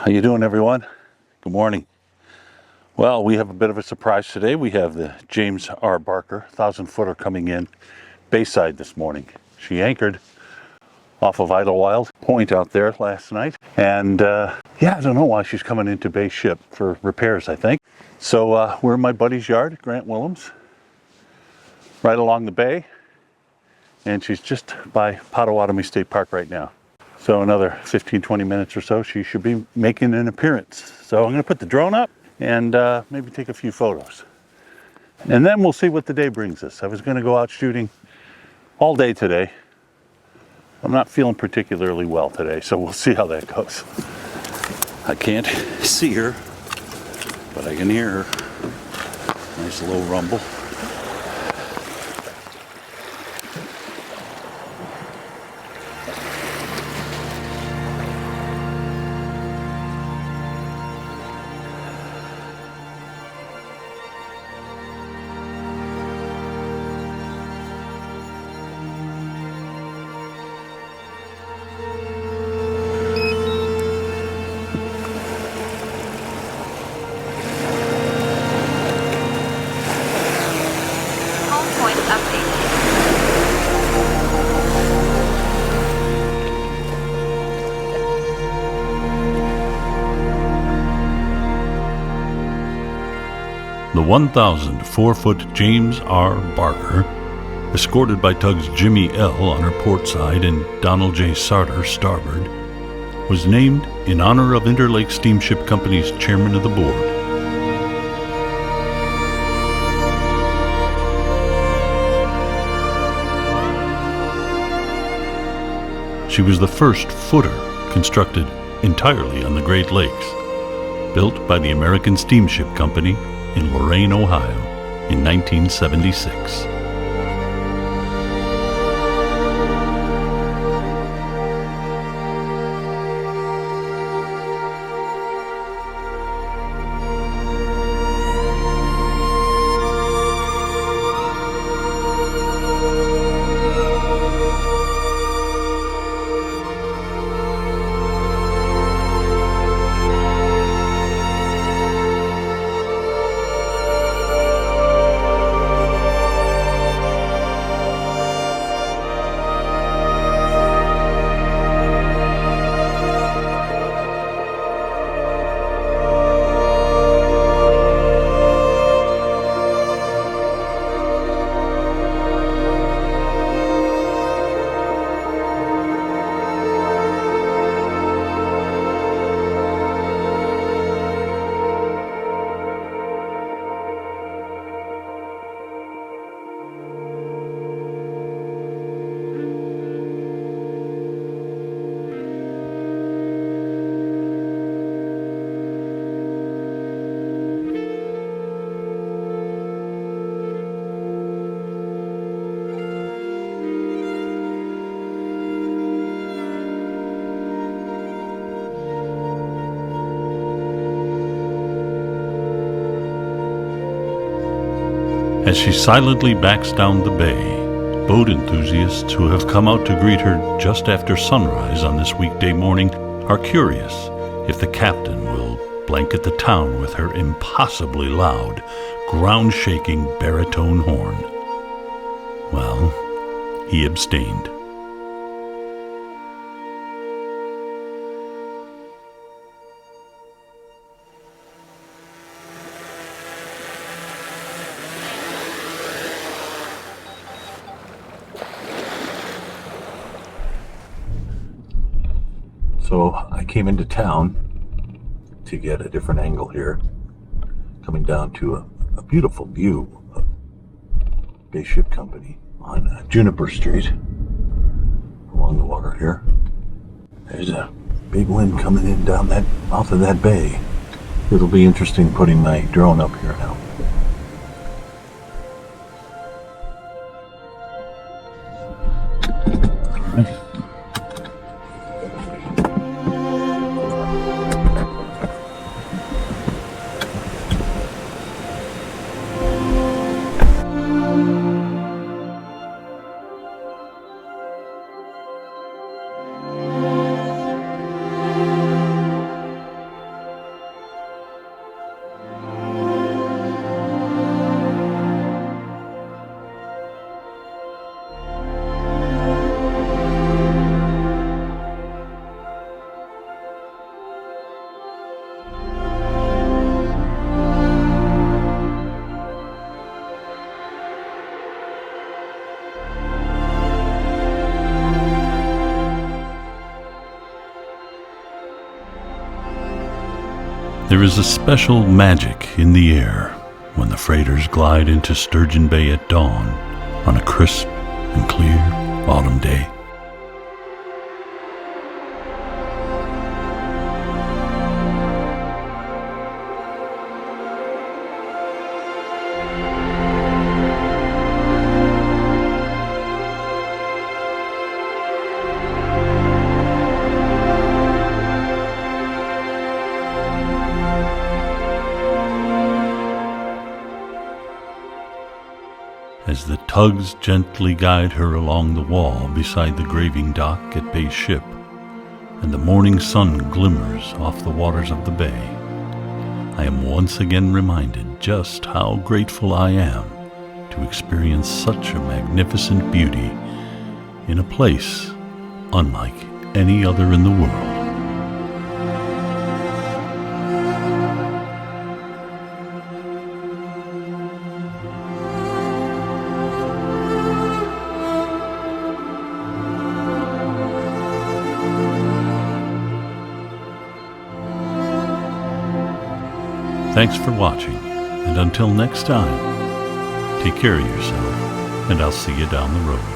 How you doing, everyone? Good morning. Well, we have a bit of a surprise today. We have the James R. Barker 1,000-footer coming in Bayside this morning. She anchored off of Idlewild Point out there last night. And I don't know why she's coming into Bay Ship for repairs, I think. So we're in my buddy's yard, Grant Willems, right along the bay. And she's just by Potawatomi State Park right now. So another 15-20 minutes or so, she should be making an appearance. So I'm going to put the drone up and maybe take a few photos. And then we'll see what the day brings us. I was going to go out shooting all day today. I'm not feeling particularly well today, so we'll see how that goes. I can't see her, but I can hear her. Nice low rumble. The 1,004-foot James R. Barker, escorted by tugs Jimmy L. on her port side and Donald J. Sarter starboard, was named in honor of Interlake Steamship Company's chairman of the board. She was the first footer constructed entirely on the Great Lakes, built by the American Steamship Company in Lorain, Ohio, in 1976. As she silently backs down the bay, boat enthusiasts who have come out to greet her just after sunrise on this weekday morning are curious if the captain will blanket the town with her impossibly loud, ground-shaking baritone horn. Well, he abstained. So I came into town to get a different angle here, coming down to a beautiful view of Bay Ship Company on Juniper Street along the water here. There's a big wind coming in down that off of that bay. It'll be interesting putting my drone up here now. There is a special magic in the air when the freighters glide into Sturgeon Bay at dawn on a crisp and clear autumn day. As the tugs gently guide her along the wall beside the graving dock at Bay Ship, and the morning sun glimmers off the waters of the bay, I am once again reminded just how grateful I am to experience such a magnificent beauty in a place unlike any other in the world. Thanks for watching, and until next time, take care of yourself, and I'll see you down the road.